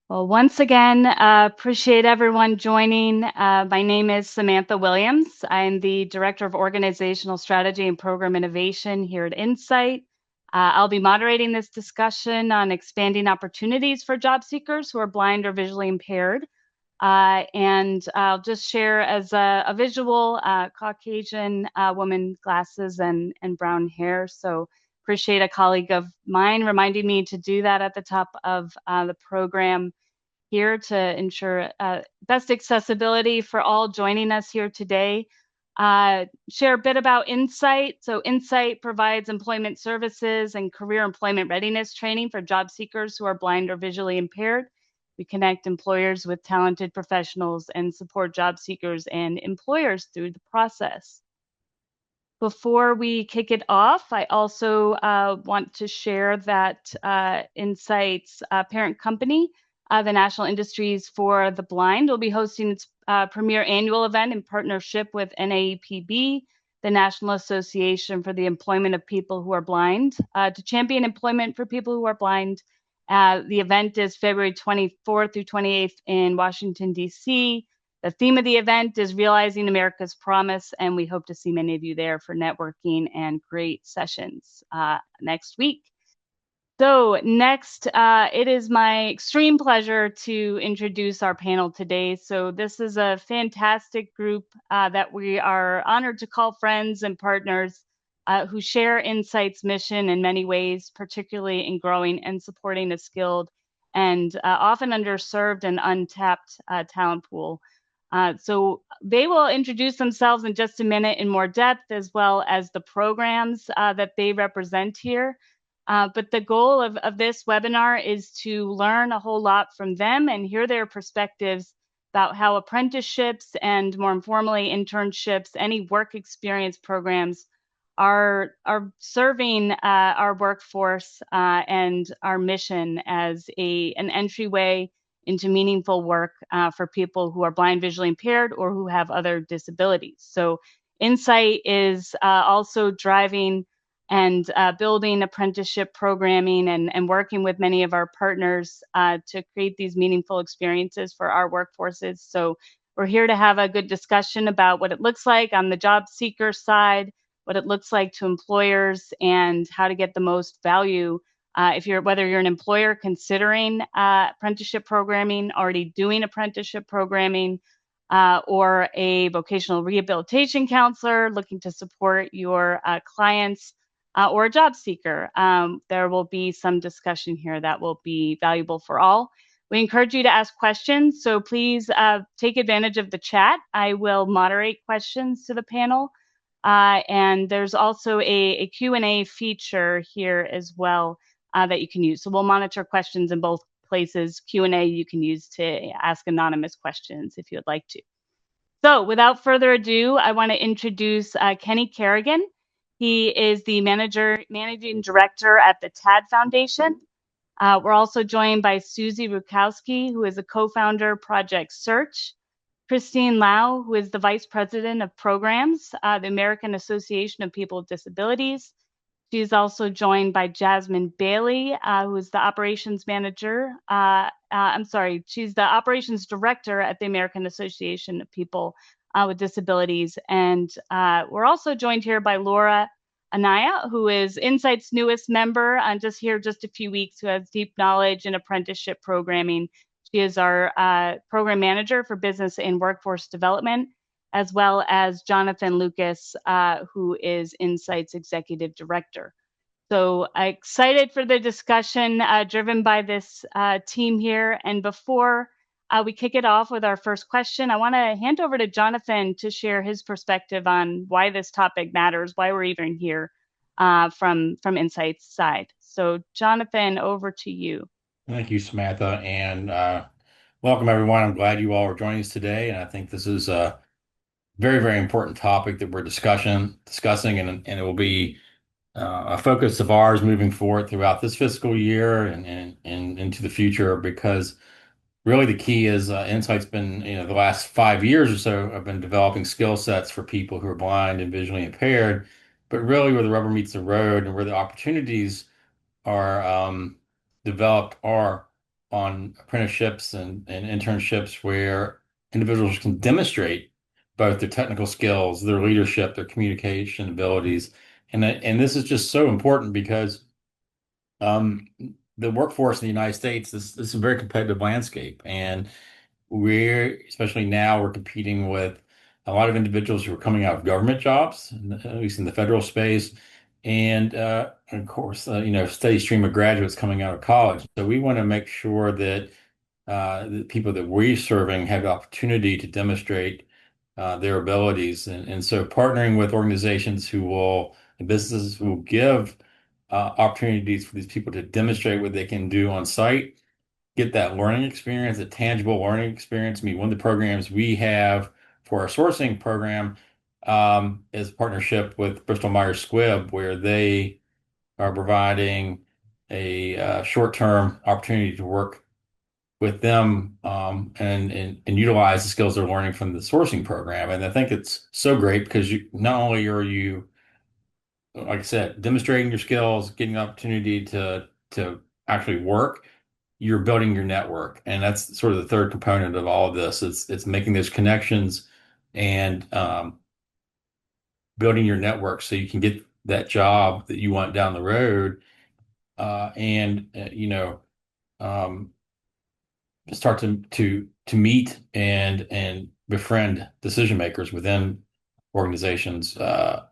Well, once again, appreciate everyone joining. My name is Samantha Williams. I'm the Director of Organizational Strategy and Program Innovation here at NSITE. I'll be moderating this discussion on expanding opportunities for job seekers who are blind or visually impaired. And I'll just share as a visual Caucasian woman, glasses and brown hair. So appreciate a colleague of mine reminding me to do that at the top of the program here to ensure best accessibility for all joining us here today. Share a bit about NSITE. So NSITE provides employment services and career employment readiness training for job seekers who are blind or visually impaired. We connect employers with talented professionals and support job seekers and employers through the process. Before we kick it off, I also want to share that NSITE's parent company, the National Industries for the Blind, will be hosting its premier annual event in partnership with NAEPB, the National Association for the Employment of People Who Are Blind, to champion employment for people who are blind. The event is February 24th through 28th in Washington, D.C. The theme of the event is Realizing America's Promise, and we hope to see many of you there for networking and great sessions next week. So next, it is my extreme pleasure to introduce our panel today. So this is a fantastic group that we are honored to call friends and partners who share NSITE's mission in many ways, particularly in growing and supporting a skilled and often underserved and untapped talent pool. So they will introduce themselves in just a minute in more depth, as well as the programs that they represent here. But the goal of this webinar is to learn a whole lot from them and hear their perspectives about how apprenticeships and more informally internships, any work experience programs are serving our workforce and our mission as an entryway into meaningful work for people who are blind, visually impaired, or who have other disabilities. So NSITE is also driving and building apprenticeship programming and working with many of our partners to create these meaningful experiences for our workforces. So we're here to have a good discussion about what it looks like on the job seeker side, what it looks like to employers, and how to get the most value whether you're an employer considering apprenticeship programming, already doing apprenticeship programming, or a vocational rehabilitation counselor looking to support your clients, or a job seeker. There will be some discussion here that will be valuable for all. We encourage you to ask questions, so please take advantage of the chat. I will moderate questions to the panel. And there's also a Q&A feature here as well that you can use. So we'll monitor questions in both places. Q&A you can use to ask anonymous questions if you'd like to. So without further ado, I want to introduce Kenny Kerrigan. He is the managing director at the TAD Foundation. We're also joined by Susie Rukowski, who is a co-founder Project Search. Christine Lau, who is the Vice President of Programs, the American Association of People with Disabilities. She's also joined by Jasmine Bailey, who is the Operations Manager. She's the Operations Director at the American Association of People with Disabilities. And we're also joined here by Laura Anaya, who is NSITE's newest member, and just a few weeks, who has deep knowledge in apprenticeship programming. She is our program manager for business and workforce development, as well as Jonathan Lucas, who is NSITE's executive director. So excited for the discussion driven by this team here. And before we kick it off with our first question, I want to hand over to Jonathan to share his perspective on why this topic matters, why we're even here from NSITE's side. So Jonathan, over to you. Thank you, Samantha, and welcome everyone. I'm glad you all are joining us today, and I think this is a very, very important topic that we're discussing, and it will be a focus of ours moving forward throughout this fiscal year and into the future. Because really, the key is Insight's been, the last 5 years or so, have been developing skill sets for people who are blind and visually impaired, but really where the rubber meets the road and where the opportunities are developed are on apprenticeships and internships where individuals can demonstrate both their technical skills, their leadership, their communication abilities. And this is just so important because um, the workforce in the United States, this is a very competitive landscape. And especially now, we're competing with a lot of individuals who are coming out of government jobs, at least in the federal space. And of course, steady stream of graduates coming out of college. So we want to make sure that the people that we're serving have the opportunity to demonstrate their abilities. And so partnering with organizations and businesses who will give opportunities for these people to demonstrate what they can do on site, get that learning experience, a tangible learning experience. I mean, one of the programs we have for our sourcing program is a partnership with Bristol Myers Squibb, where they are providing a short-term opportunity to work with them and utilize the skills they're learning from the sourcing program. And I think it's so great because you not only are you, like I said, demonstrating your skills, getting an opportunity to actually work, you're building your network. And that's sort of the third component of all of this. It's making those connections and building your network so you can get that job that you want down the road. And um, start to meet and befriend decision makers within organizations that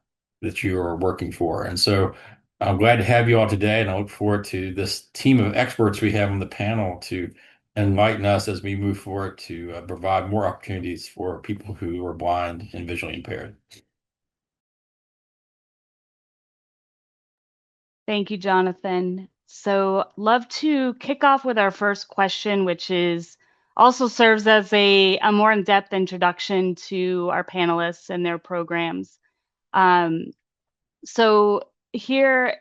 you are working for. And so I'm glad to have you all today, and I look forward to this team of experts we have on the panel to enlighten us as we move forward to provide more opportunities for people who are blind and visually impaired. Thank you, Jonathan. So, love to kick off with our first question, which is also serves as a more in-depth introduction to our panelists and their programs. Um, so here,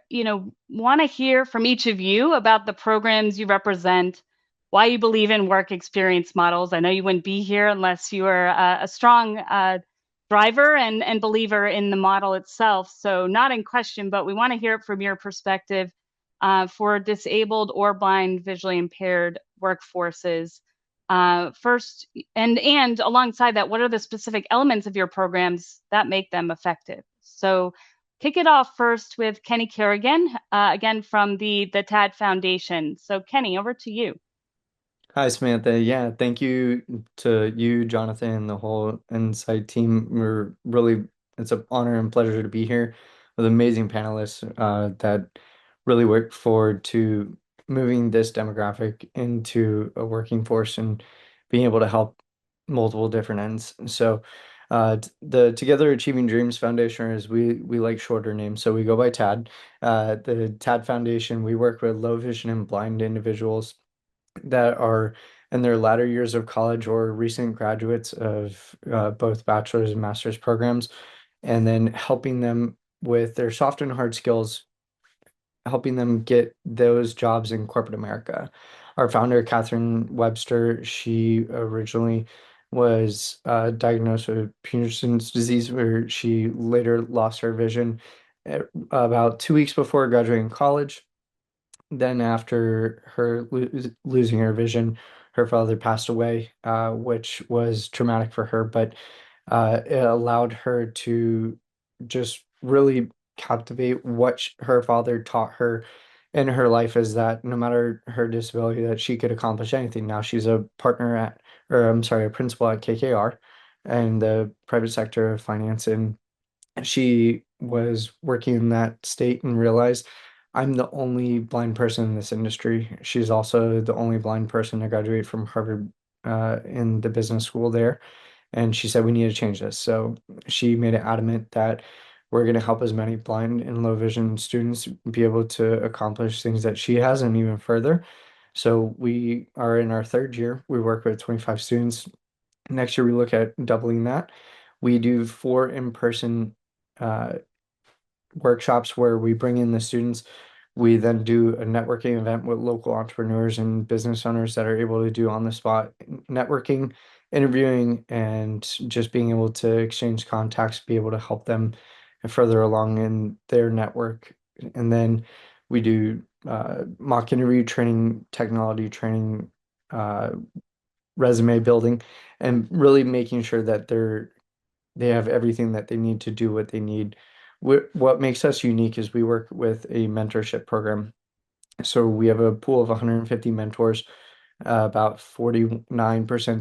want to hear from each of you about the programs you represent, why you believe in work experience models. I know you wouldn't be here unless you were a strong driver and believer in the model itself. So not in question, but we want to hear it from your perspective for disabled or blind visually impaired workforces. First, and alongside that, what are the specific elements of your programs that make them effective? So kick it off first with Kenny Kerrigan, again from the TAD Foundation. So Kenny, over to you. Hi, Samantha. Yeah, thank you to you, Jonathan, and the whole NSITE team. It's an honor and pleasure to be here with amazing panelists that really work forward to moving this demographic into a working force and being able to help multiple different ends. So, the Together Achieving Dreams Foundation, is we like shorter names, so we go by TAD. The TAD Foundation, we work with low vision and blind individuals that are in their latter years of college or recent graduates of both bachelor's and master's programs, and then helping them with their soft and hard skills, helping them get those jobs in corporate America. Our founder, Catherine Webster, she originally was diagnosed with Peterson's disease, where she later lost her vision about 2 weeks before graduating college. Then, after her losing her vision, her father passed away, which was traumatic for her, but it allowed her to just really captivate what her father taught her in her life, is that no matter her disability, that she could accomplish anything. Now she's a partner or I'm sorry, a principal at KKR and the private sector of finance, and she was working in that state and realized, I'm the only blind person in this industry. She's also the only blind person to graduate from Harvard in the business school there. And she said, we need to change this. So she made it adamant that we're going to help as many blind and low vision students be able to accomplish things that she has and even further. So we are in our third year. We work with 25 students. Next year, we look at doubling that. We do 4 in-person uh, workshops where we bring in the students. We then do a networking event with local entrepreneurs and business owners that are able to do on the spot networking, interviewing, and just being able to exchange contacts, be able to help them further along in their network. And then we do mock interview training, technology training, uh, resume building, and really making sure that they have everything that they need to do what they need. What makes us unique is we work with a mentorship program. So we have a pool of 150 mentors, about 49%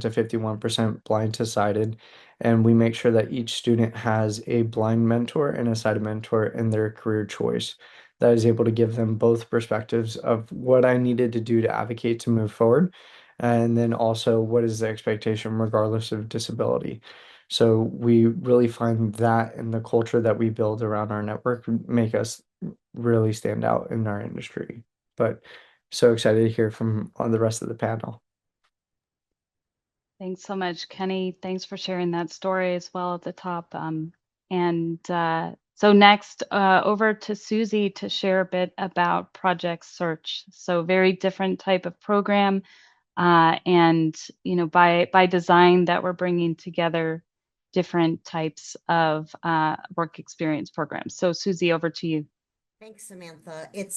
to 51% blind to sighted. And we make sure that each student has a blind mentor and a sighted mentor in their career choice that is able to give them both perspectives of what I needed to do to advocate to move forward. And then also, what is the expectation regardless of disability? So we really find that in the culture that we build around our network make us really stand out in our industry. But so excited to hear from on the rest of the panel. Thanks so much, Kenny. Thanks for sharing that story as well at the top. So next, over to Susie to share a bit about Project Search. So very different type of program, and by design that we're bringing together different types of work experience programs. So Susie, over to you. Thanks, Samantha. It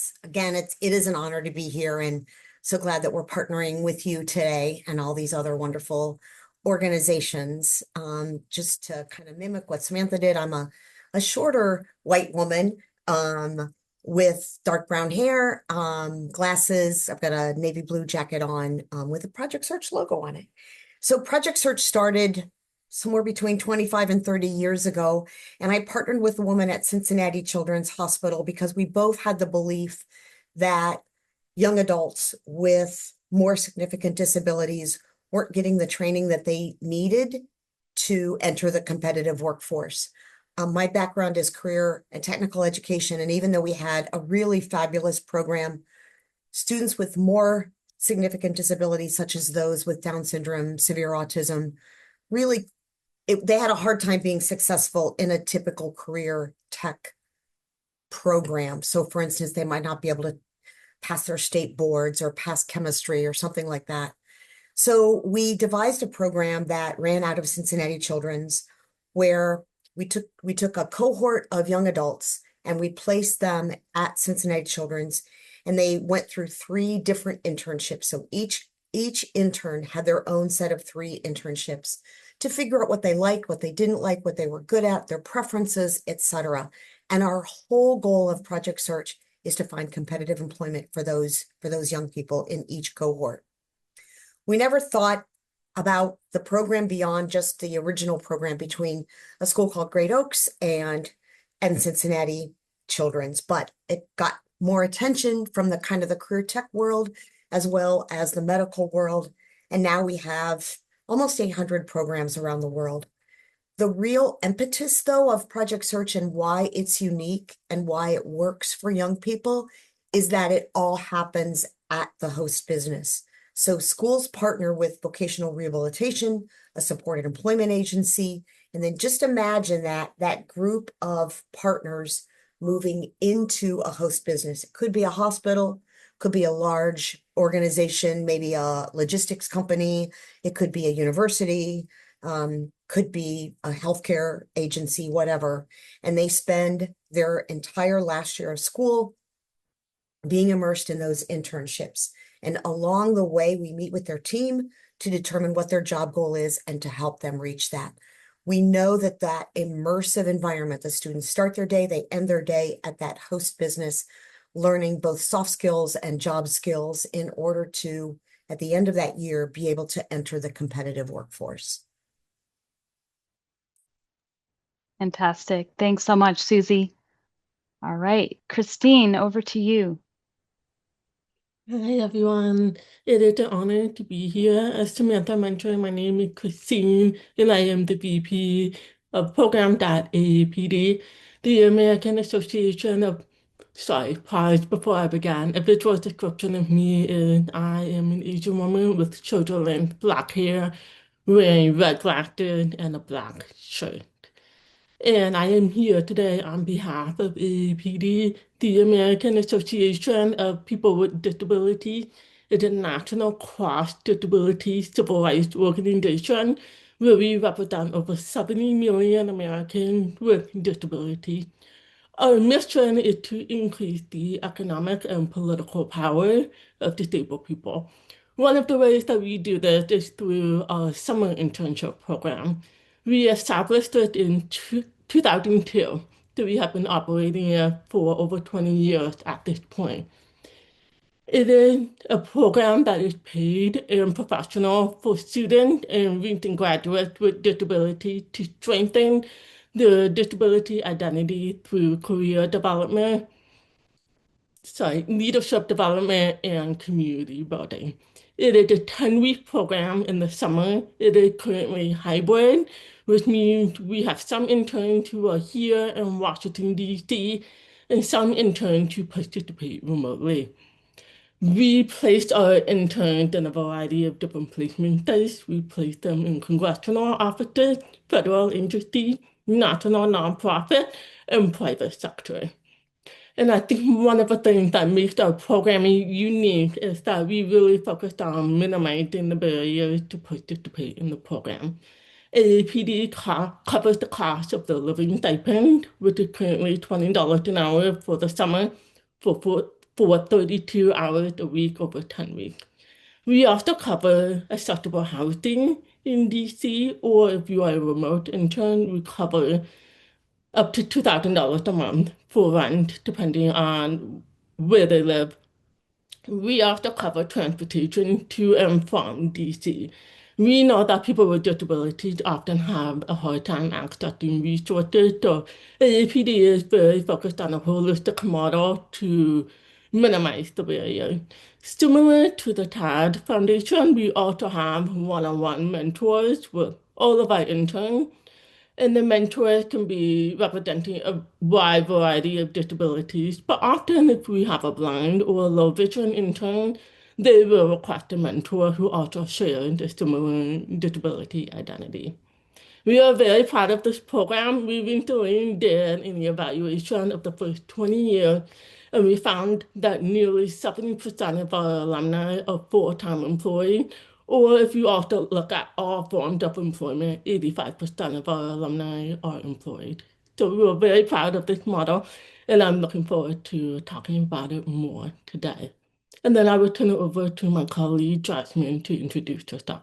is an honor to be here and so glad that we're partnering with you today and all these other wonderful organizations. Just to kind of mimic what Samantha did, I'm a shorter white woman with dark brown hair, glasses. I've got a navy blue jacket on with a Project Search logo on it. So Project Search started somewhere between 25 and 30 years ago. And I partnered with a woman at Cincinnati Children's Hospital because we both had the belief that young adults with more significant disabilities weren't getting the training that they needed to enter the competitive workforce. My background is career and technical education. And even though we had a really fabulous program, students with more significant disabilities, such as those with Down syndrome, severe autism, really they had a hard time being successful in a typical career tech program. So for instance, they might not be able to pass their state boards or pass chemistry or something like that. So we devised a program that ran out of Cincinnati Children's where we took a cohort of young adults and we placed them at Cincinnati Children's, and they went through 3 different internships. So each intern had their own set of 3 internships to figure out what they liked, what they didn't like, what they were good at, their preferences, etc. And our whole goal of Project Search is to find competitive employment for those young people in each cohort. We never thought about the program beyond just the original program between a school called Great Oaks and Cincinnati Children's, but it got more attention from the kind of the career tech world as well as the medical world. And now we have almost 800 programs around the world. The real impetus, though, of Project Search and why it's unique and why it works for young people is that it all happens at the host business. So schools partner with vocational rehabilitation, a supported employment agency, and then just imagine that group of partners moving into a host business. It could be a hospital, could be a large organization, maybe a logistics company. It could be a university, could be a healthcare agency, whatever. And they spend their entire last year of school being immersed in those internships. And along the way, we meet with their team to determine what their job goal is and to help them reach that. We know that immersive environment, the students start their day, they end their day at that host business, learning both soft skills and job skills in order to, at the end of that year, be able to enter the competitive workforce. Fantastic. Thanks so much, Susie. All right, Christine, over to you. Hi everyone, it is an honor to be here. As Samantha mentioned, my name is Christine and I am the VP of Program at AAPD, the American Association of, sorry, pause before I began. A visual description of me is I am an Asian woman with shoulder length black hair, wearing red glasses and a black shirt. And I am here today on behalf of AAPD, the American Association of People with Disabilities. It's a national cross-disability civil rights organization where we represent over 70 million Americans with disabilities. Our mission is to increase the economic and political power of disabled people. One of the ways that we do this is through our summer internship program. We established it in 2002, so we have been operating it for over 20 years at this point. It is a program that is paid and professional for students and recent graduates with disability to strengthen their disability identity through career development, leadership development, and community building. It is a 10-week program in the summer. It is currently hybrid, which means we have some interns who are here in Washington, D.C., and some interns who participate remotely. We placed our interns in a variety of different placement studies. We placed them in congressional offices, federal agencies, national nonprofit, and private sector. And I think one of the things that makes our programming unique is that we really focused on minimizing the barriers to participate in the program. AAPD covers the cost of the living stipend, which is currently $20 an hour for the summer for 32 hours a week over 10 weeks. We also cover accessible housing in DC, or if you are a remote intern, we cover up to $2,000 a month for rent, depending on where they live. We also cover transportation to and from DC. We know that people with disabilities often have a hard time accessing resources, so AAPD is very focused on a holistic model to minimize the barrier. Similar to the TAD Foundation, we also have one-on-one mentors with all of our interns. And the mentors can be representing a wide variety of disabilities, but often if we have a blind or a low vision intern, they will request a mentor who also shares a similar disability identity. We are very proud of this program. We recently did an evaluation of the first 20 years, and we found that nearly 70% of our alumni are full-time employees, or if you also look at all forms of employment, 85% of our alumni are employed. So we are very proud of this model, and I'm looking forward to talking about it more today. And then I will turn it over to my colleague, Jasmine, to introduce herself.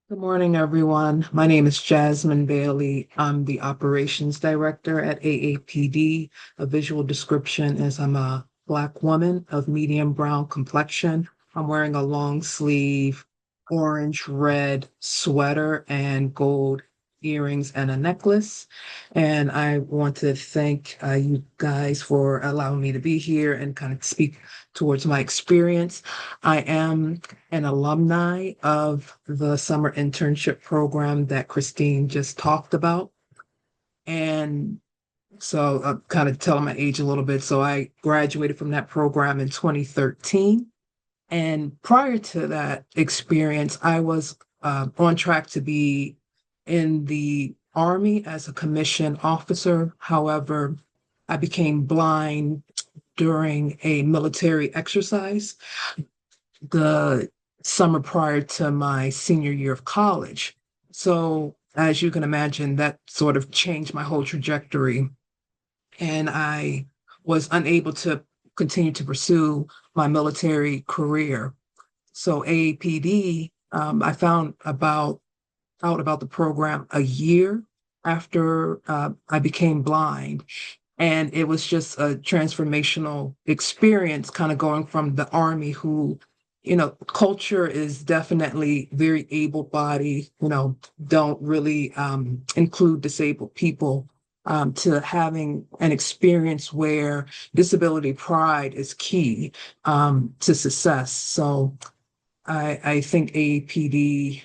Good morning, everyone. My name is Jasmine Bailey. I'm the operations director at AAPD. A visual description is I'm a Black woman of medium brown complexion. I'm wearing a long sleeve orange red sweater and gold earrings and a necklace. And I want to thank you guys for allowing me to be here and kind of speak towards my experience. I am an alumni of the summer internship program that Christine just talked about. And so I'm kind of telling my age a little bit. So I graduated from that program in 2013. And prior to that experience, I was on track to be in the Army as a commissioned officer. However, I became blind during a military exercise the summer prior to my senior year of college. So, as you can imagine, that sort of changed my whole trajectory. And I was unable to continue to pursue my military career. So, AAPD, I found out about the program a year after I became blind. And it was just a transformational experience, kind of going from the Army, who, culture is definitely very able-bodied, don't really include disabled people, to having an experience where disability pride is key to success. So I think AAPD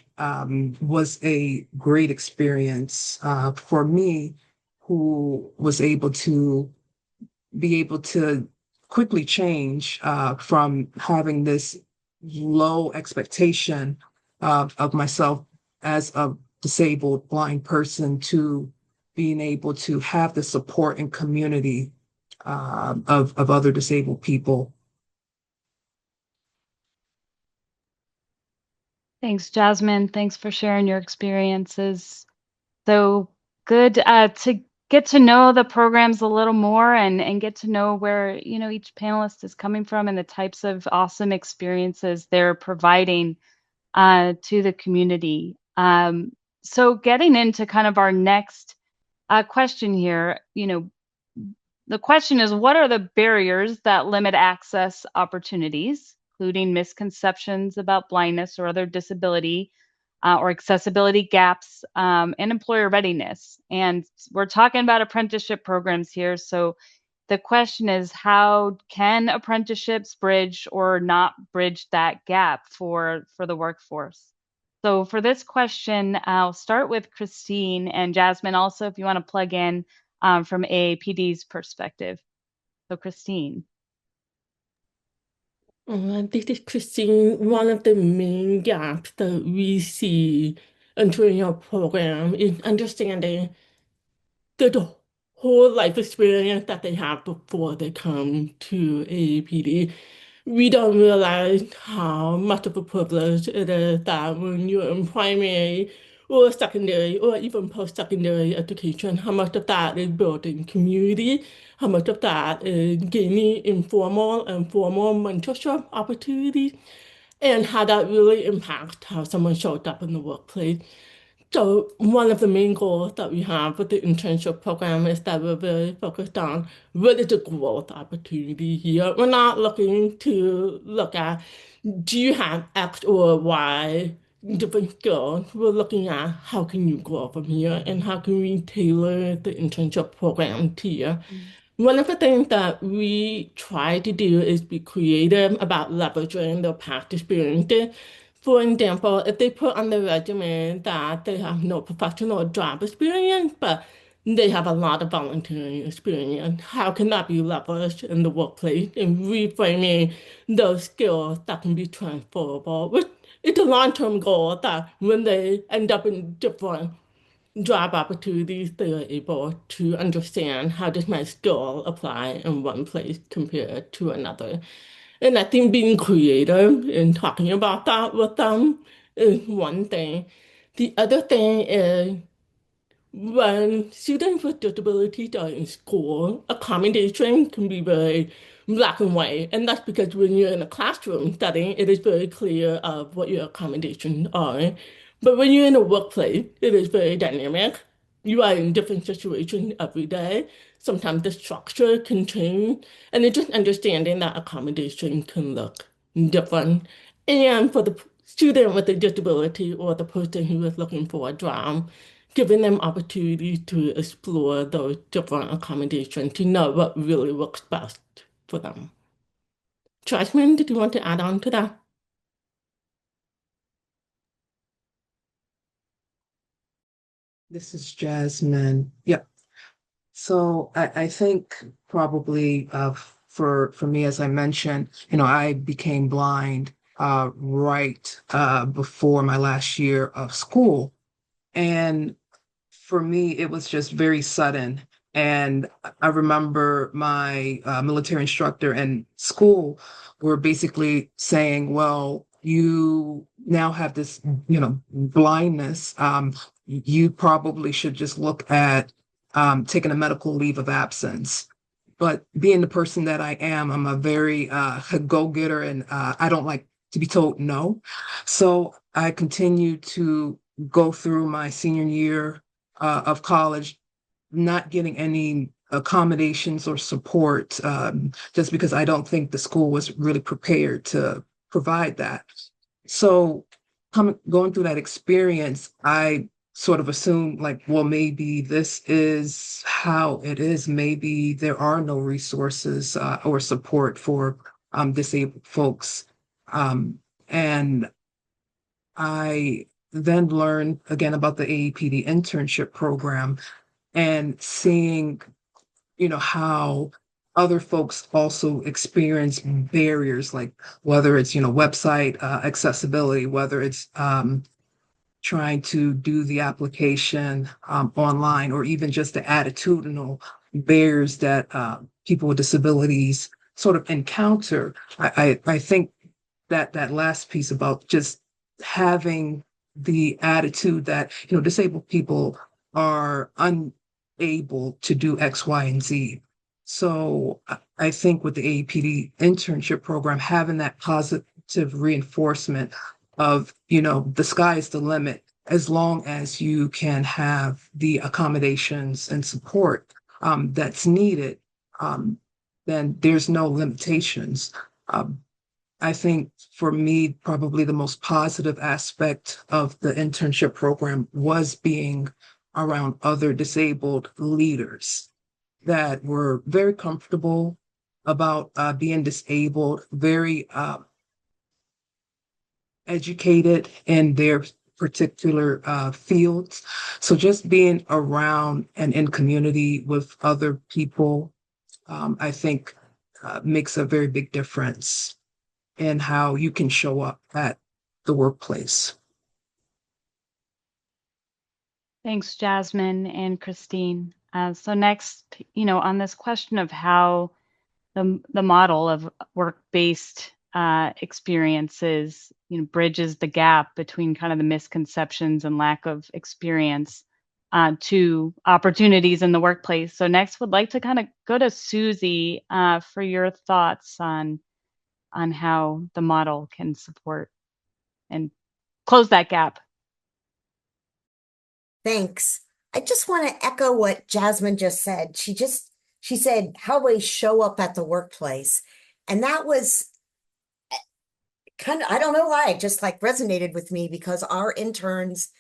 was a great experience for me, who was able to quickly change from having this low expectation of myself as a disabled blind person to being able to have the support and community of other disabled people. Thanks, Jasmine. Thanks for sharing your experiences. So good to get to know the programs a little more and get to know where, each panelist is coming from and the types of awesome experiences they're providing to the community. So getting into kind of our next question here, the question is, what are the barriers that limit access opportunities, including misconceptions about blindness or other disability or accessibility gaps and employer readiness? And we're talking about apprenticeship programs here. So the question is, how can apprenticeships bridge or not bridge that gap for the workforce? So for this question, I'll start with Christine and Jasmine. Also, if you want to plug in from AAPD's perspective. So Christine. This is Christine. One of the main gaps that we see entering our program is understanding the whole life experience that they have before they come to AAPD. We don't realize how much of a privilege it is that when you're in primary or secondary or even post-secondary education, how much of that is building community, how much of that is gaining informal and formal mentorship opportunities, and how that really impacts how someone shows up in the workplace. So one of the main goals that we have with the internship program is that we're very focused on what is the growth opportunity here. We're not looking to look at, do you have X or Y different skills? We're looking at how can you grow from here and how can we tailor the internship program to you. One of the things that we try to do is be creative about leveraging their past experiences. For example, if they put on their resume that they have no professional job experience, but they have a lot of volunteering experience, how can that be leveraged in the workplace and reframing those skills that can be transferable? Which it's a long-term goal that when they end up in different job opportunities, they are able to understand how does my skill apply in one place compared to another. And I think being creative and talking about that with them is one thing. The other thing is when students with disabilities are in school, accommodation can be very black and white. And that's because when you're in a classroom setting, it is very clear of what your accommodations are. But when you're in a workplace, it is very dynamic. You are in different situations every day. Sometimes the structure can change. And it's just understanding that accommodation can look different. And for the student with a disability or the person who is looking for a job, giving them opportunity to explore those different accommodations to know what really works best for them. Jasmine, did you want to add on to that? This is Jasmine. Yep. So I think probably for me, as I mentioned, I became blind right before my last year of school. And for me, it was just very sudden. And I remember my military instructor in school were basically saying, well, you now have this, blindness. You probably should just look at taking a medical leave of absence. But being the person that I am, I'm a very go-getter and I don't like to be told no. So I continued to go through my senior year of college, not getting any accommodations or support, just because I don't think the school was really prepared to provide that. So going through that experience, I sort of assumed like, well, maybe this is how it is. Maybe there are no resources or support for disabled folks. And I then learned again about the AAPD internship program and seeing, how other folks also experience barriers, like whether it's, website accessibility, whether it's trying to do the application online, or even just the attitudinal barriers that people with disabilities sort of encounter. I think that last piece about just having the attitude that, disabled people are unable to do X, Y, and Z. So I think with the AAPD internship program, having that positive reinforcement of, the sky is the limit as long as you can have the accommodations and support that's needed, then there's no limitations. Um, I think for me, probably the most positive aspect of the internship program was being around other disabled leaders that were very comfortable about being disabled, very educated in their particular fields. So just being around and in community with other people, I think makes a very big difference in how you can show up at the workplace. Thanks, Jasmine and Christine. So next, on this question of how the model of work-based experiences, bridges the gap between kind of the misconceptions and lack of experience to opportunities in the workplace. So next, would like to kind of go to Susie for your thoughts on how the model can support and close that gap. Thanks. I just want to echo what Jasmine just said. She said how we show up at the workplace. And that was kind of, I don't know why, it just like resonated with me because our interns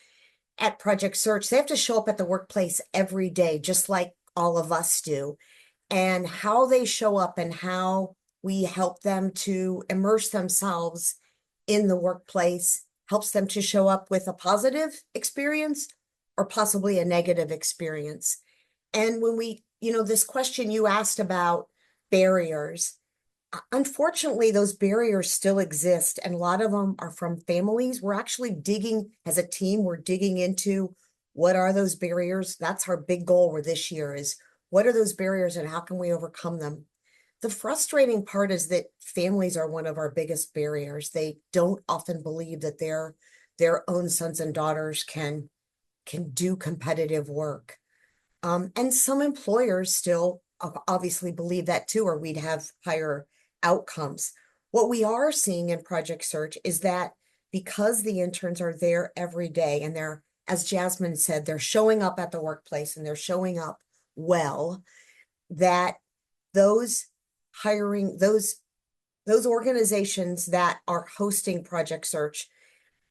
at Project Search, they have to show up at the workplace every day, just like all of us do. And how they show up and how we help them to immerse themselves in the workplace helps them to show up with a positive experience or possibly a negative experience. And when this question you asked about barriers, unfortunately, those barriers still exist, and a lot of them are from families. We're actually digging, as a team, we're digging into what are those barriers. That's our big goal for this year is what are those barriers and how can we overcome them? The frustrating part is that families are one of our biggest barriers. They don't often believe that their own sons and daughters can do competitive work. And some employers still obviously believe that too, or we'd have higher outcomes. What we are seeing in Project Search is that because the interns are there every day and they're, as Jasmine said, they're showing up at the workplace and they're showing up well, that those organizations that are hosting Project Search,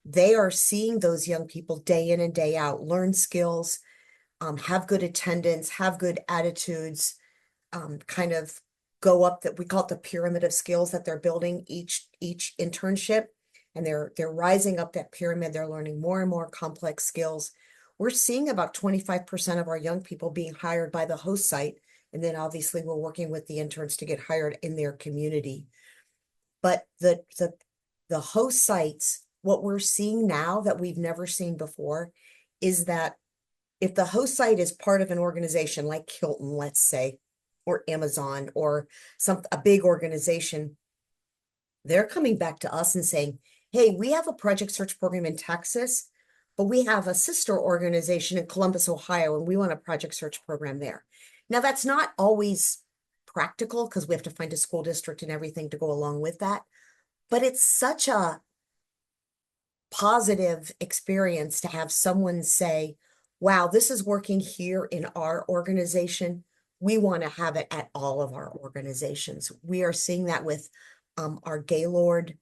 they are seeing those young people day in and day out, learn skills, have good attendance, have good attitudes, kind of go up that we call it the pyramid of skills that they're building each internship. And they're rising up that pyramid. They're learning more and more complex skills. We're seeing about 25% of our young people being hired by the host site. And then obviously we're working with the interns to get hired in their community. But the host sites, what we're seeing now that we've never seen before is that if the host site is part of an organization like Hilton, let's say, or Amazon or a big organization, they're coming back to us and saying, hey, we have a Project Search program in Texas, but we have a sister organization in Columbus, Ohio, and we want a Project Search program there. Now, that's not always practical because we have to find a school district and everything to go along with that. But it's such a positive experience to have someone say, wow, this is working here in our organization. We want to have it at all of our organizations. We are seeing that with our Gaylord.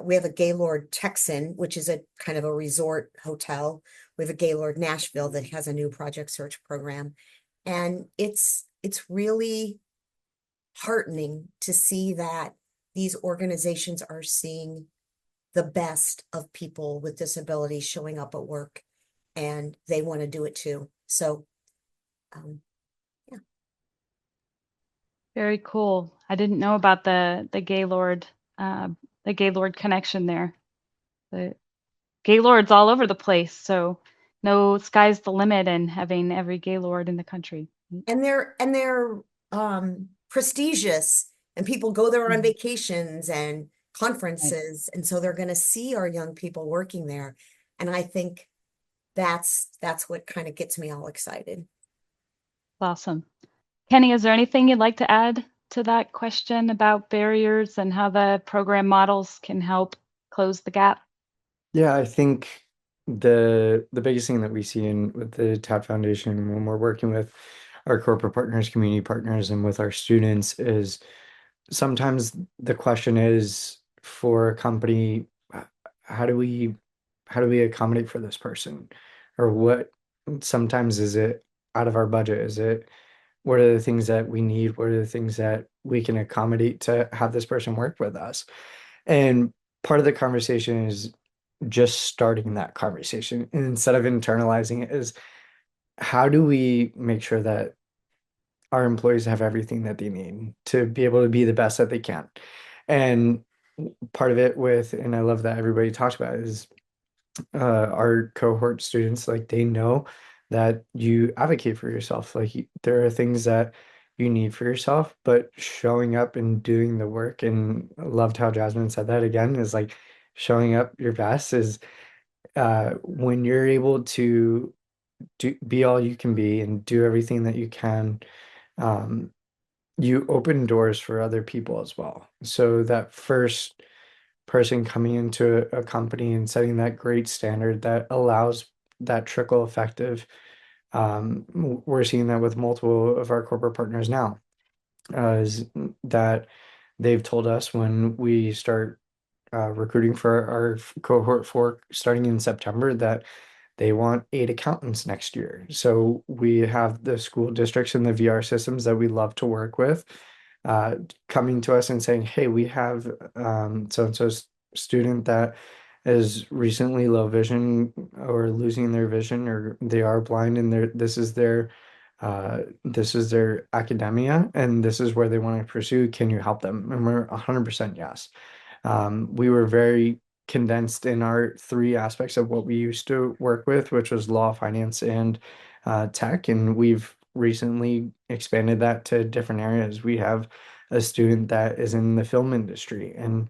We have a Gaylord Texan, which is a kind of a resort hotel. We have a Gaylord Nashville that has a new Project Search program. And it's really heartening to see that these organizations are seeing the best of people with disabilities showing up at work, and they want to do it too. So, yeah. Very cool. I didn't know about the Gaylord connection there. The Gaylords all over the place, so no sky's the limit and having every Gaylord in the country. And they're prestigious, and people go there on vacations and conferences, and so they're going to see our young people working there. And I think that's what kind of gets me all excited. Awesome. Kenny, is there anything you'd like to add to that question about barriers and how the program models can help close the gap? Yeah, I think the biggest thing that we see in with the TAP Foundation when we're working with our corporate partners, community partners, and with our students is sometimes the question is for a company, how do we accommodate for this person? Or what sometimes is it out of our budget? Is it what are the things that we need? What are the things that we can accommodate to have this person work with us? And part of the conversation is just starting that conversation. And instead of internalizing it, is how do we make sure that our employees have everything that they need to be able to be the best that they can? And part of it with, and I love that everybody talks about it, is our cohort students, like they know that you advocate for yourself. Like there are things that you need for yourself, but showing up and doing the work, and I loved how Jasmine said that again, is like showing up your best is when you're able to be all you can be and do everything that you can, um, you open doors for other people as well. So that first person coming into a company and setting that great standard that allows that trickle effective. We're seeing that with multiple of our corporate partners now, is that they've told us when we start recruiting for our cohort 4 starting in September that they want 8 accountants next year. So we have the school districts and the VR systems that we love to work with coming to us and saying, hey, we have so-and-so student that is recently low vision or losing their vision, or they are blind, and this is their academia and this is where they want to pursue. Can you help them? And we're 100% yes. We were very condensed in our 3 aspects of what we used to work with, which was law, finance, and tech. And we've recently expanded that to different areas. We have a student that is in the film industry, and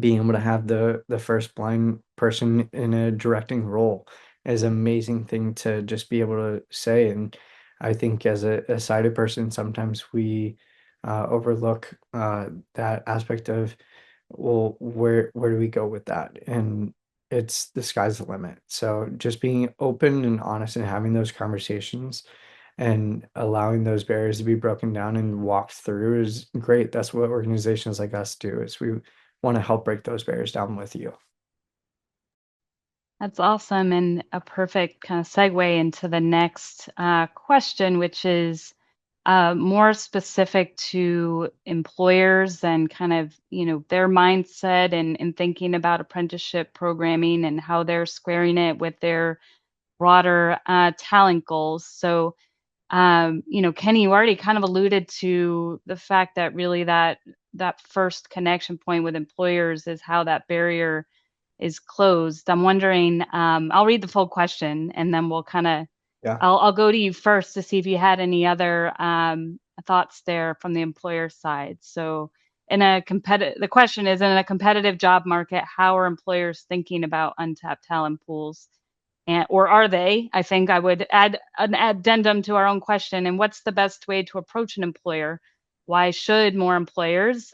being able to have the first blind person in a directing role is an amazing thing to just be able to say. And I think as a sighted person, sometimes we overlook that aspect of, well, where do we go with that? And it's the sky's the limit. So just being open and honest and having those conversations and allowing those barriers to be broken down and walked through is great. That's what organizations like us do, is we want to help break those barriers down with you. That's awesome, and a perfect kind of segue into the next question, which is more specific to employers and kind of, their mindset and thinking about apprenticeship programming and how they're squaring it with their broader talent goals. So, Kenny, you already kind of alluded to the fact that really that first connection point with employers is how that barrier is closed. I'm wondering, I'll read the full question and then we'll kind of, Yeah. I'll go to you first to see if you had any other thoughts there from the employer side. So the question is, in a competitive job market, how are employers thinking about untapped talent pools? Or are they? I think I would add an addendum to our own question. And what's the best way to approach an employer? Why should more employers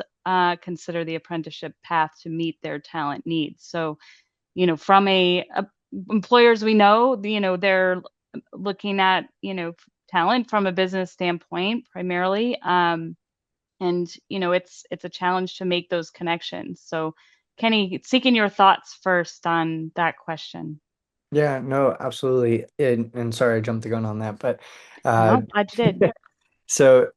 consider the apprenticeship path to meet their talent needs? So, from employers we know, they're looking at, talent from a business standpoint primarily. And, it's a challenge to make those connections. So, Kenny, seeking your thoughts first on that question. Yeah, no, absolutely. And sorry, I jumped the gun on that, but No, glad you did. so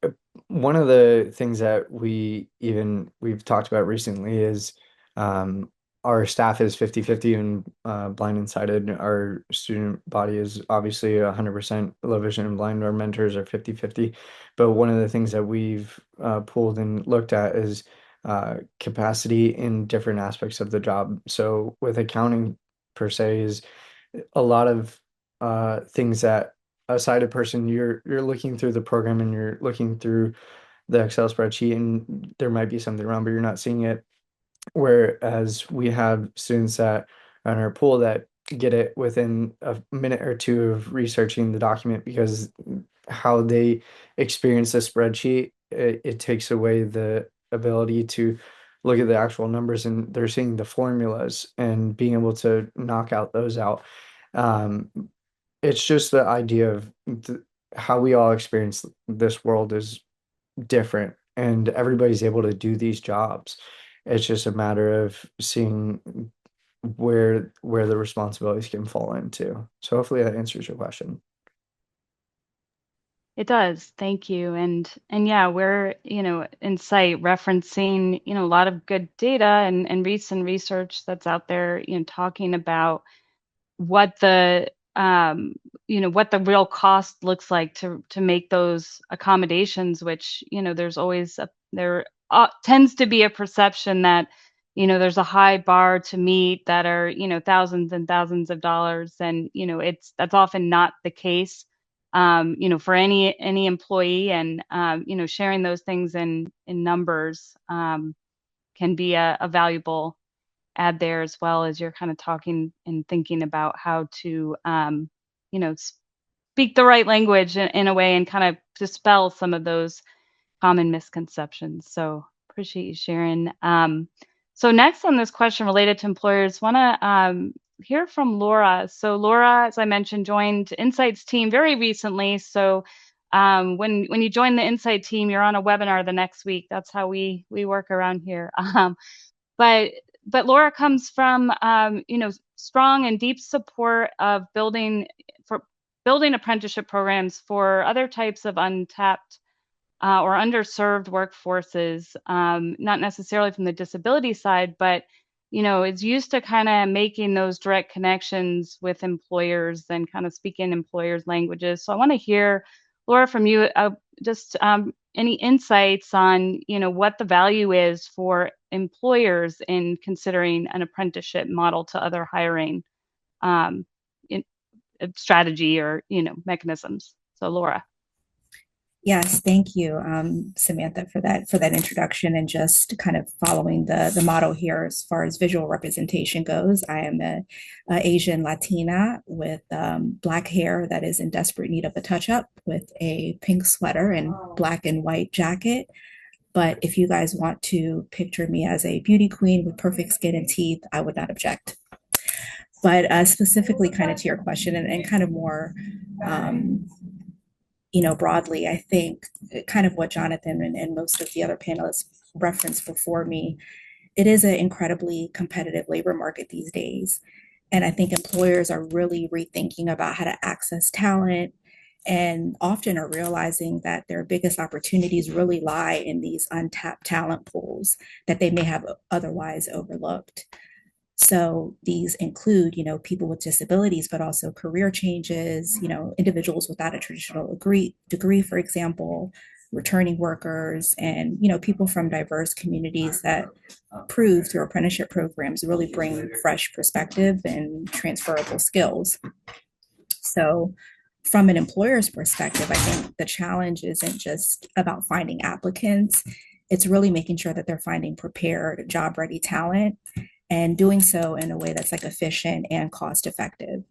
one of the things that we've talked about recently is um, our staff is 50-50 and blind and sighted. Our student body is obviously 100% low vision and blind. Our mentors are 50-50. But one of the things that we've pulled and looked at is capacity in different aspects of the job. So with accounting per se is a lot of things that a sighted person, you're looking through the program and you're looking through the Excel spreadsheet and there might be something wrong, but you're not seeing it. Whereas we have students that are in our pool that get it within a minute or two of researching the document, because how they experience the spreadsheet, it takes away the ability to look at the actual numbers, and they're seeing the formulas and being able to knock out those out. Um, it's just the idea of how we all experience this world is different, and everybody's able to do these jobs. It's just a matter of seeing where the responsibilities can fall into. So hopefully that answers your question. It does. Thank you. And yeah, we're, NSITE referencing, a lot of good data and recent research that's out there, talking about what the what the real cost looks like to make those accommodations, which there tends to be a perception that there's a high bar to meet that are thousands and thousands of dollars, and that's often not the case for any employee, and sharing those things in numbers can be a valuable add there, as well as you're kind of talking and thinking about how to, speak the right language in a way and kind of dispel some of those common misconceptions. So appreciate you sharing. So next on this question related to employers, want to hear from Laura. So Laura, as I mentioned, joined NSITE's team very recently. So when you join the NSITE team, you're on a webinar the next week. That's how we work around here. But Laura comes from strong and deep support of building apprenticeship programs for other types of untapped or underserved workforces, not necessarily from the disability side, but it's used to kind of making those direct connections with employers and kind of speaking employers' languages. So I want to hear, Laura, from you, just any insights on what the value is for employers in considering an apprenticeship model to other hiring in, strategy or mechanisms. So Laura. Yes, thank you, Samantha, for that introduction, and just kind of following the model here as far as visual representation goes. I am a Asian Latina with Black hair that is in desperate need of a touch-up, with a pink sweater and Black and white jacket. But if you guys want to picture me as a beauty queen with perfect skin and teeth, I would not object. But specifically kind of to your question, and kind of more broadly, I think kind of what Jonathan and most of the other panelists referenced before me, it is an incredibly competitive labor market these days. And I think employers are really rethinking about how to access talent, and often are realizing that their biggest opportunities really lie in these untapped talent pools that they may have otherwise overlooked. So these include, people with disabilities, but also career changes, individuals without a traditional degree, for example, returning workers, and, people from diverse communities that prove through apprenticeship programs really bring fresh perspective and transferable skills. So from an employer's perspective, I think the challenge isn't just about finding applicants. It's really making sure that they're finding prepared, job-ready talent, and doing so in a way that's like efficient and cost effective.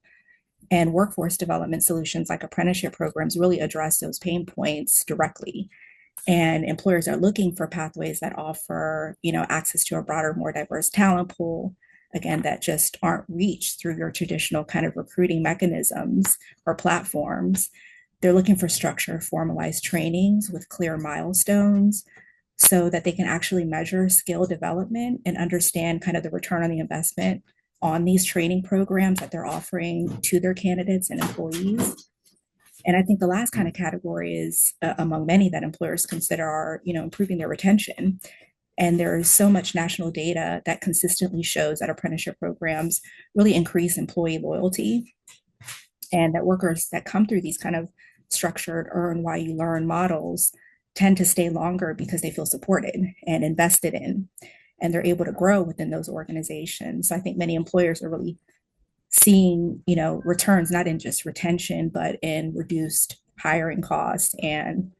And workforce development solutions like apprenticeship programs really address those pain points directly. And employers are looking for pathways that offer, access to a broader, more diverse talent pool, again, that just aren't reached through your traditional kind of recruiting mechanisms or platforms. They're looking for structured, formalized trainings with clear milestones, so that they can actually measure skill development and understand kind of the return on the investment on these training programs that they're offering to their candidates and employees. And I think the last kind of category is among many that employers consider are, improving their retention. And there is so much national data that consistently shows that apprenticeship programs really increase employee loyalty, and that workers that come through these kind of structured earn while you learn models tend to stay longer because they feel supported and invested in, and they're able to grow within those organizations. So I think many employers are really seeing, returns not in just retention, but in reduced hiring costs and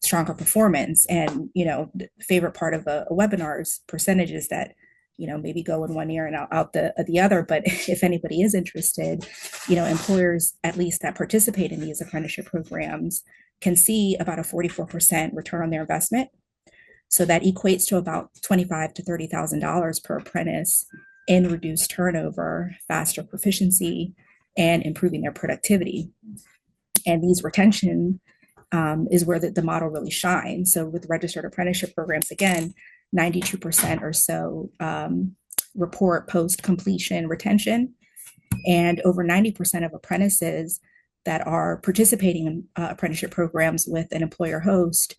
stronger performance. And, the favorite part of a webinar is percentages that maybe go in one ear and out the other. But if anybody is interested, employers, at least that participate in these apprenticeship programs, can see about a 44% return on their investment. So that equates to about $25,000 to $30,000 per apprentice in reduced turnover, faster proficiency, and improving their productivity. And these retention is where the model really shines. So with registered apprenticeship programs, again, 92% or so report post-completion retention, and over 90% of apprentices that are participating in apprenticeship programs with an employer host,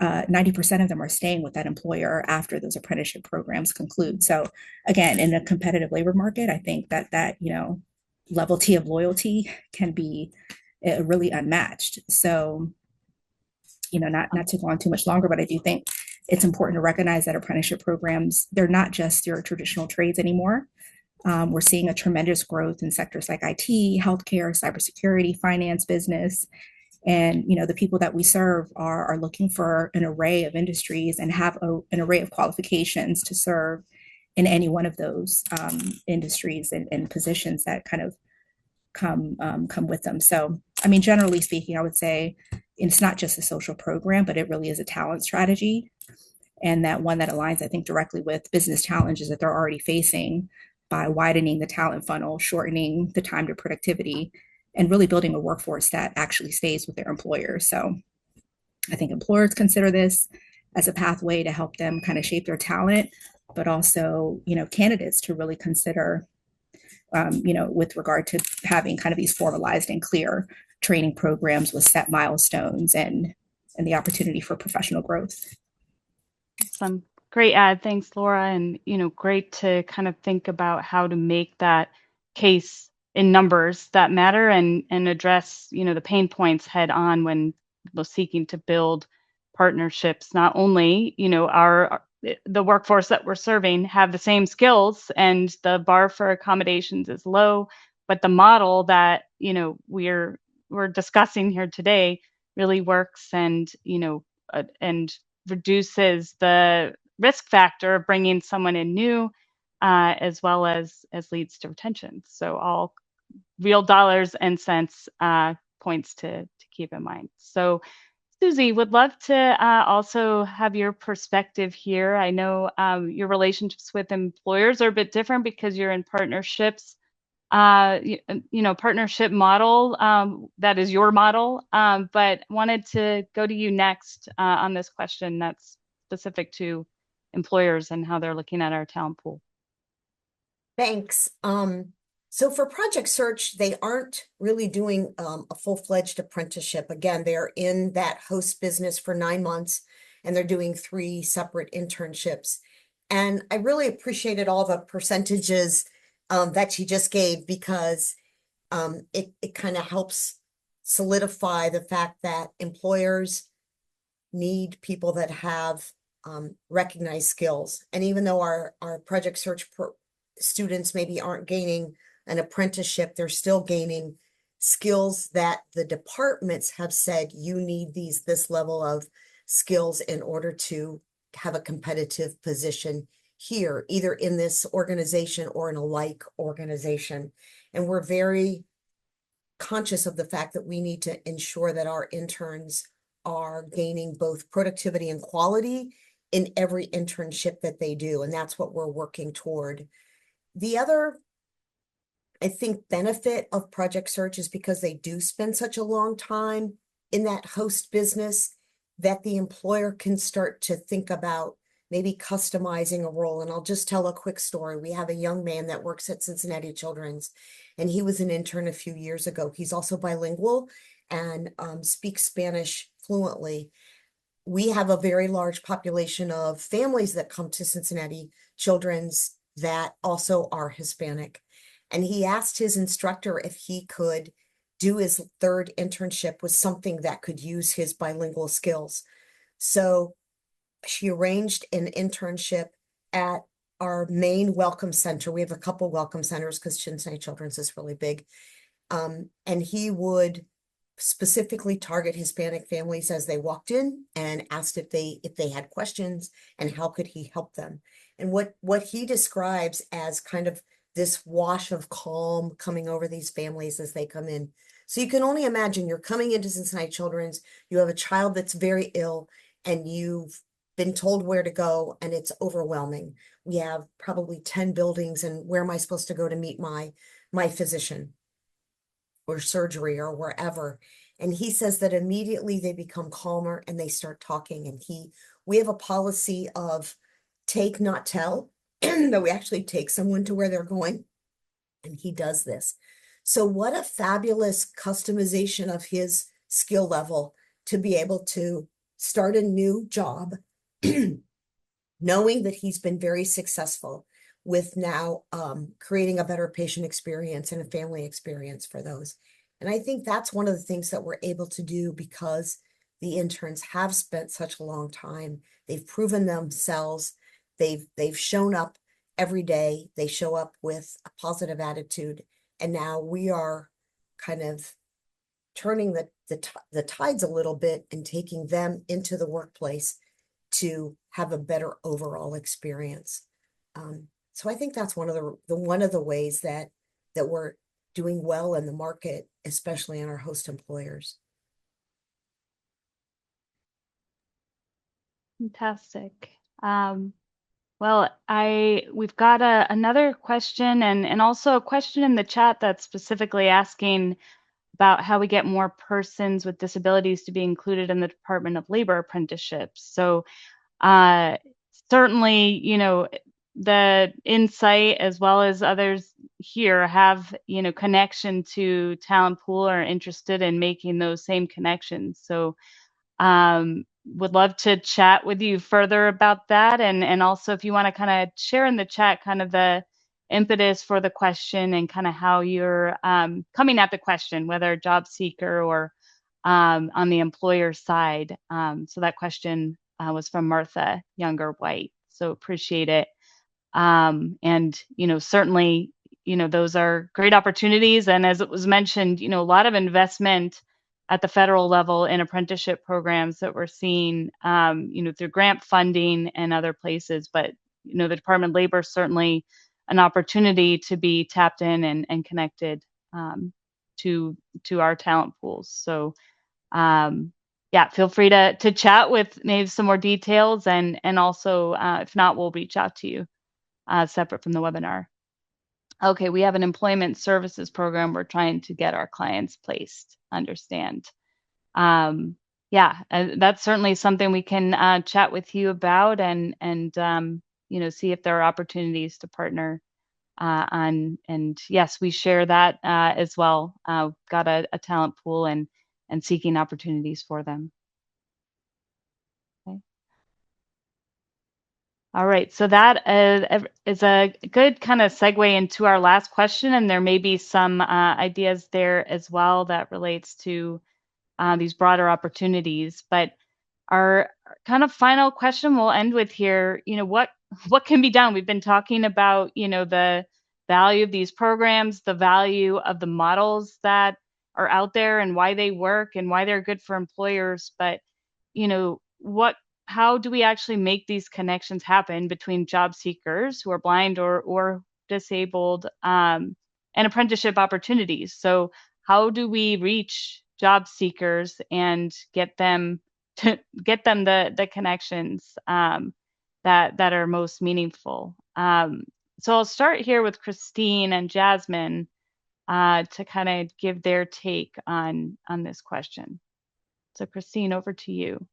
90% of them are staying with that employer after those apprenticeship programs conclude. So again, in a competitive labor market, I think that levelty of loyalty can be really unmatched. So not to go on too much longer, but I do think it's important to recognize that apprenticeship programs, they're not just your traditional trades anymore. We're seeing a tremendous growth in sectors like IT, healthcare, cybersecurity, finance, business. And, the people that we serve are looking for an array of industries and have an array of qualifications to serve in any one of those industries and positions that kind of come with them. So, generally speaking, I would say it's not just a social program, but it really is a talent strategy, and that one that aligns, I think, directly with business challenges that they're already facing by widening the talent funnel, shortening the time to productivity, and really building a workforce that actually stays with their employers. So I think employers consider this as a pathway to help them kind of shape their talent, but also, candidates to really consider, with regard to having kind of these formalized and clear training programs with set milestones and the opportunity for professional growth. Awesome. Great ad. Thanks, Laura. And, great to kind of think about how to make that case in numbers that matter and address, the pain points head on when people seeking to build partnerships. Not only, the workforce that we're serving have the same skills and the bar for accommodations is low, but the model that, we're discussing here today really works and, and reduces the risk factor of bringing someone in new, as well as leads to retention. So all real dollars and cents points to keep in mind. So Susie, would love to also have your perspective here. I know your relationships with employers are a bit different because you're in partnerships, partnership model. That is your model, but wanted to go to you next on this question that's specific to employers and how they're looking at our talent pool. Thanks. So for Project Search, they aren't really doing a full-fledged apprenticeship. Again, they're in that host business for 9 months, and they're doing 3 separate internships. And I really appreciated all the percentages that she just gave, because it kind of helps solidify the fact that employers need people that have recognized skills. And even though our Project Search students maybe aren't gaining an apprenticeship, they're still gaining skills that the departments have said you need this level of skills in order to have a competitive position here, either in this organization or in a like organization. And we're very conscious of the fact that we need to ensure that our interns are gaining both productivity and quality in every internship that they do. And that's what we're working toward. The other, I think, benefit of Project Search is because they do spend such a long time in that host business that the employer can start to think about maybe customizing a role. And I'll just tell a quick story. We have a young man that works at Cincinnati Children's, and he was an intern a few years ago. He's also bilingual and speaks Spanish fluently. We have a very large population of families that come to Cincinnati Children's that also are Hispanic. And he asked his instructor if he could do his 3rd internship with something that could use his bilingual skills. So she arranged an internship at our main welcome center. We have a couple welcome centers because Cincinnati Children's is really big. And he would specifically target Hispanic families as they walked in and asked if they had questions and how could he help them. And what he describes as kind of this wash of calm coming over these families as they come in. So you can only imagine you're coming into Cincinnati Children's, you have a child that's very ill, and you've been told where to go, and it's overwhelming. We have probably 10 buildings, and where am I supposed to go to meet my physician or surgery or wherever? And he says that immediately they become calmer and they start talking. And we have a policy of take, not tell, that we actually take someone to where they're going. And he does this. So what a fabulous customization of his skill level to be able to start a new job, knowing that he's been very successful with now creating a better patient experience and a family experience for those. And I think that's one of the things that we're able to do because the interns have spent such a long time. They've proven themselves. They've shown up every day. They show up with a positive attitude. And now we are kind of turning the tides a little bit and taking them into the workplace to have a better overall experience. So I think that's one of the ways that we're doing well in the market, especially in our host employers. Fantastic. Well, we've got another question and also a question in the chat that's specifically asking about how we get more persons with disabilities to be included in the Department of Labor apprenticeships. So certainly, the NSITE as well as others here have, connection to talent pool or are interested in making those same connections. So would love to chat with you further about that. And also if you want to kind of share in the chat kind of the impetus for the question and kind of how you're coming at the question, whether job seeker or on the employer side. So that question was from Martha Younger White. So appreciate it. And, certainly, those are great opportunities. And as it was mentioned, a lot of investment at the federal level in apprenticeship programs that we're seeing, through grant funding and other places. But, the Department of Labor is certainly an opportunity to be tapped in and connected to our talent pools. So, yeah, feel free to chat with maybe some more details, and also if not, we'll reach out to you separate from the webinar. Okay, we have an employment services program we're trying to get our clients placed. Understand? Yeah, that's certainly something we can chat with you about and see if there are opportunities to partner on. And yes, we share that as well. Got a talent pool and seeking opportunities for them. Okay. All right, so that is a good kind of segue into our last question, and there may be some ideas there as well that relates to these broader opportunities. But our kind of final question we'll end with here, what can be done? We've been talking about, the value of these programs, the value of the models that are out there and why they work and why they're good for employers. But, how do we actually make these connections happen between job seekers who are blind or disabled and apprenticeship opportunities? So how do we reach job seekers and get them the connections that are most meaningful? So I'll start here with Christine and Jasmine to kind of give their take on this question. So Christine, over to you.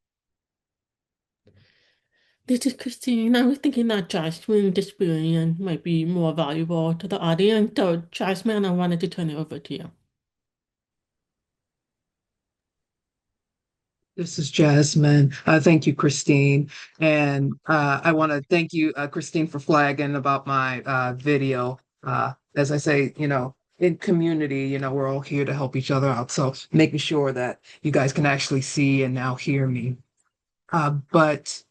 This is Christine. I was thinking that Jasmine's experience might be more valuable to the audience. So Jasmine, I wanted to turn it over to you. This is Jasmine. Thank you, Christine. And I want to thank you, Christine, for flagging about my video. As I say, in community, we're all here to help each other out. So making sure that you guys can actually see and now hear me. But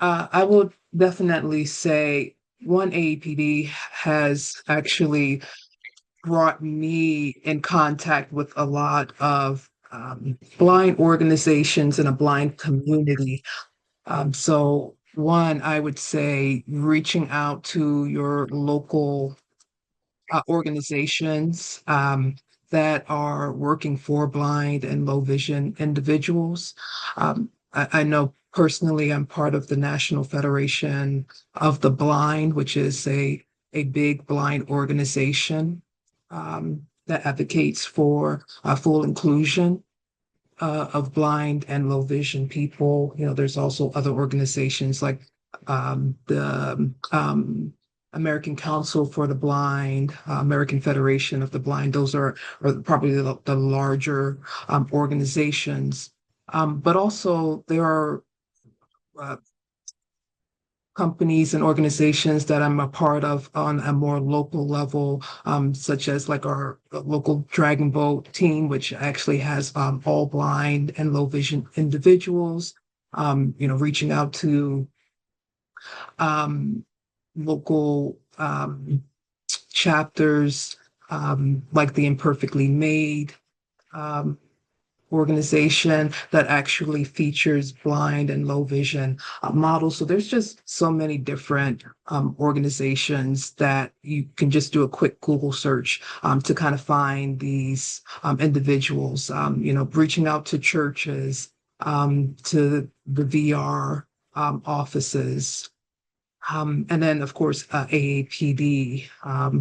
I will definitely say one AAPD has actually brought me in contact with a lot of blind organizations and a blind community. So One, I would say reaching out to your local organizations that are working for blind and low vision individuals. I know personally I'm part of the National Federation of the Blind, which is a big blind organization that advocates for full inclusion of blind and low vision people. You know, there's also other organizations like the American Council for the Blind, American Federation of the Blind. Those are probably the larger organizations. But also there are uh, companies and organizations that I'm a part of on a more local level, such as like our local Dragon Boat team, which actually has all blind and low vision individuals. Reaching out to um, local chapters like the Imperfectly Made. Um, Organization that actually features blind and low vision models. So there's just so many different organizations that you can just do a quick Google search to kind of find these individuals, reaching out to churches, to the VR offices, and then, of course, AAPD,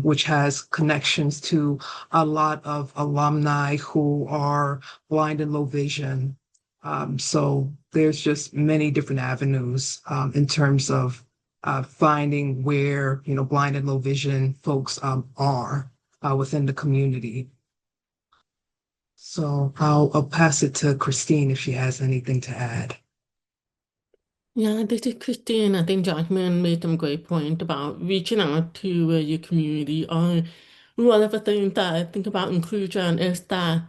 which has connections to a lot of alumni who are blind and low vision. So there's just many different avenues in terms of finding where, blind and low vision folks are within the community. So I'll pass it to Christine if she has anything to add. Yeah, this is Christine. I think Jasmine made some great point about reaching out to your community. One of the things that I think about inclusion is that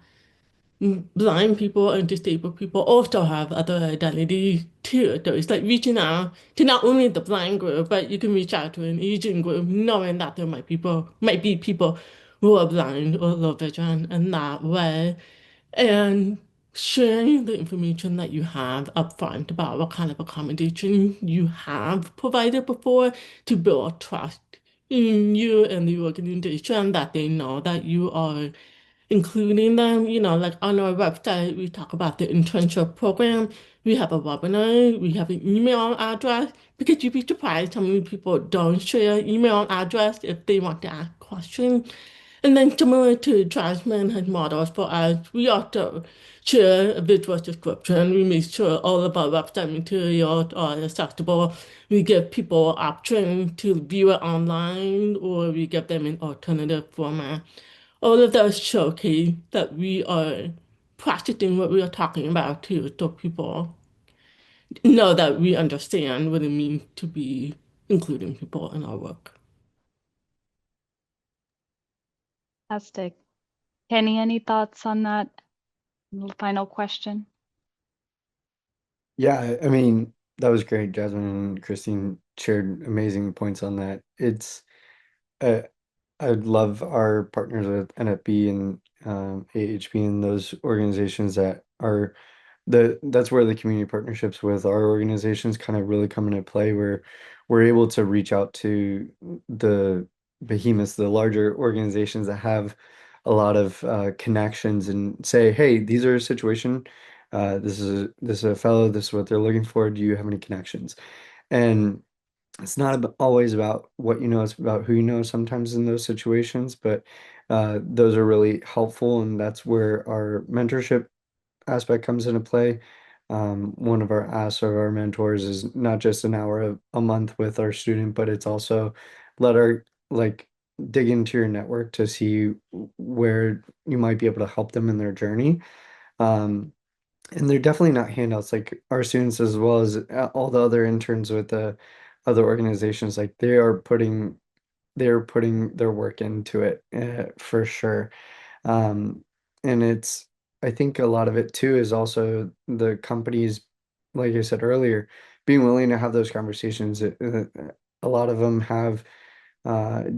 blind people and disabled people also have other identities too. So it's like reaching out to not only the blind group, but you can reach out to an Asian group, knowing that there might be people who are blind or low vision in that way, and sharing the information that you have upfront about what kind of accommodation you have provided before to build trust in you and the organization, that they know that you are including them. Like on our website, we talk about the internship program. We have a webinar, we have an email address, because you'd be surprised how many people don't share email address if they want to ask questions. And then similar to Jasmine has models for us, we also share a visual description. We make sure all of our website materials are accessible. We give people option to view it online, or we give them an alternative format. All of those showcase that we are practicing what we are talking about too, so people know that we understand what it means to be including people in our work. Fantastic. Kenny, any thoughts on that final question? Yeah, I mean, that was great. Jasmine and Christine shared amazing points on that. Uh, I love our partners with NFB and AHP and those organizations that are that's where the community partnerships with our organizations kind of really come into play, where we're able to reach out to the behemoths, the larger organizations that have a lot of connections and say, hey, these are a situation. This is a fellow. This is what they're looking for. Do you have any connections? And it's not always about what you know, it's about who you know sometimes in those situations, but those are really helpful, and that's where our mentorship aspect comes into play. One of our asks of our mentors is not just an hour a month with our student, but it's also let our like dig into your network to see where you might be able to help them in their journey. Um, and they're definitely not handouts, like our students as well as all the other interns with the other organizations, like they're putting their work into it for sure. Um, and I think a lot of it too is also the companies, like I said earlier, being willing to have those conversations. A lot of them have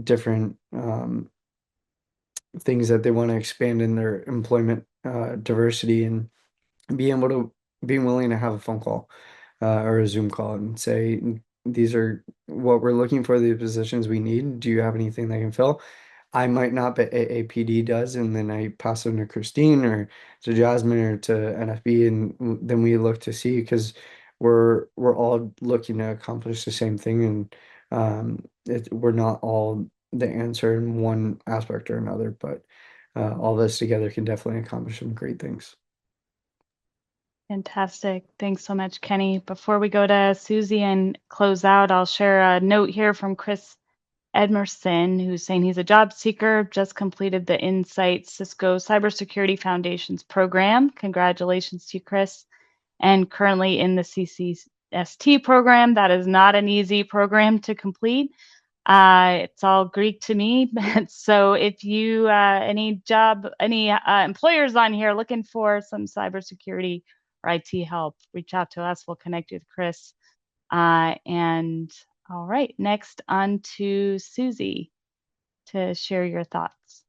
different things that they want to expand in their employment diversity, and being willing to have a phone call or a Zoom call and say, these are what we're looking for, the positions we need. Do you have anything that can fill? I might not, but AAPD does, and then I pass them to Christine or to Jasmine or to NFB, and then we look to see, because we're all looking to accomplish the same thing, and we're not all the answer in one aspect or another, but all this together can definitely accomplish some great things. Fantastic. Thanks so much, Kenny. Before we go to Susie and close out, I'll share a note here from Chris Edmerson, who's saying he's a job seeker, just completed the NSITE Cisco Cybersecurity Foundations program. Congratulations to you, Chris. And currently in the CCST program. That is not an easy program to complete. It's all Greek to me. So if you, any employers on here looking for some cybersecurity or IT help, reach out to us. We'll connect you with Chris. And all right, next on to Susie to share your thoughts.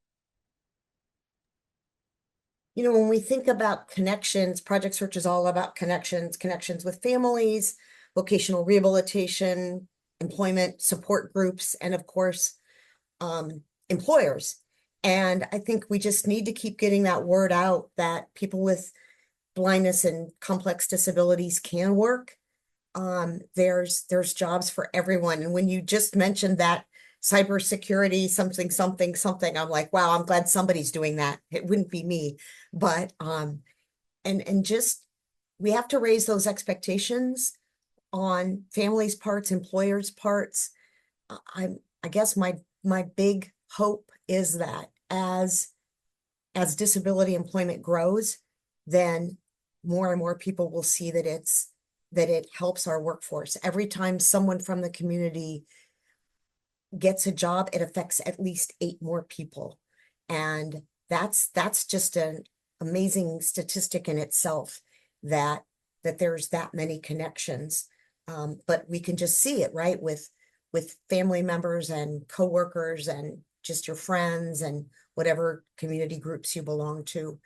You know, when we think about connections, Project Search is all about connections, connections with families, vocational rehabilitation, employment support groups, and of course, employers. And I think we just need to keep getting that word out that people with blindness and complex disabilities can work. There's jobs for everyone. And when you just mentioned that cybersecurity, something, I'm like, wow, I'm glad somebody's doing that. It wouldn't be me. But and just we have to raise those expectations on families' parts, employers' parts. I guess my big hope is that as disability employment grows, then more and more people will see that it helps our workforce. Every time someone from the community gets a job, it affects at least 8 more people. And that's just an amazing statistic in itself, that there's that many connections. But we can just see it, right? With family members and coworkers and just your friends and whatever community groups you belong to.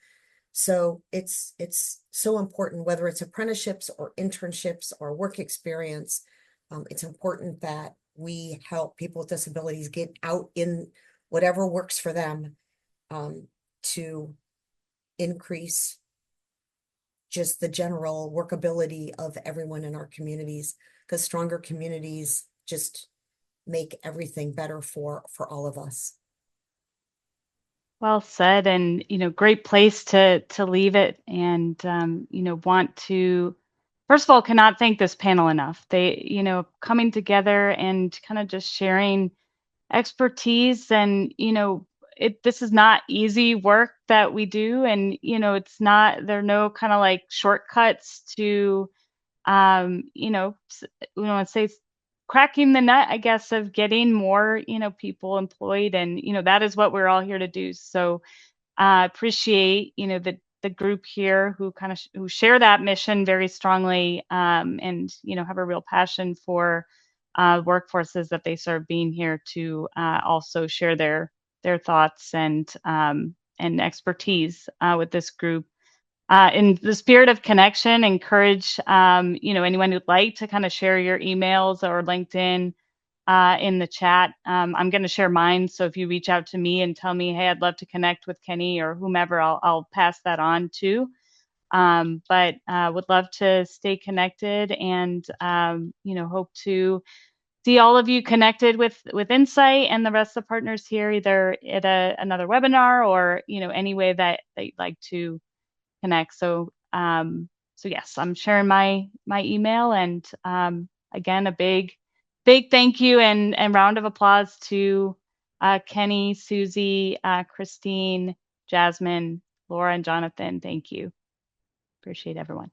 So it's so important, whether it's apprenticeships or internships or work experience. It's important that we help people with disabilities get out in whatever works for them, to increase just the general workability of everyone in our communities, because stronger communities just make everything better for all of us. Well said, and great place to leave it. And want to, first of all, cannot thank this panel enough. They, coming together and kind of just sharing expertise, and this is not easy work that we do, and there are no kind of like shortcuts to we want to say cracking the nut, I guess, of getting more, people employed. And, that is what we're all here to do. So appreciate, the group here who who share that mission very strongly, and, have a real passion for workforces that they serve, being here to also share their thoughts and expertise with this group. In the spirit of connection, encourage anyone who'd like to kind of share your emails or LinkedIn in the chat. I'm going to share mine, so if you reach out to me and tell me, hey, I'd love to connect with Kenny or whomever, I'll pass that on too. But would love to stay connected, and hope to see all of you connected with NSITE and the rest of the partners here, either at another webinar or any way that you'd like to connect. So yes, I'm sharing my email, and again, a big thank you and round of applause to Kenny, Susie, Christine, Jasmine, Laura, and Jonathan. Thank you. Appreciate everyone.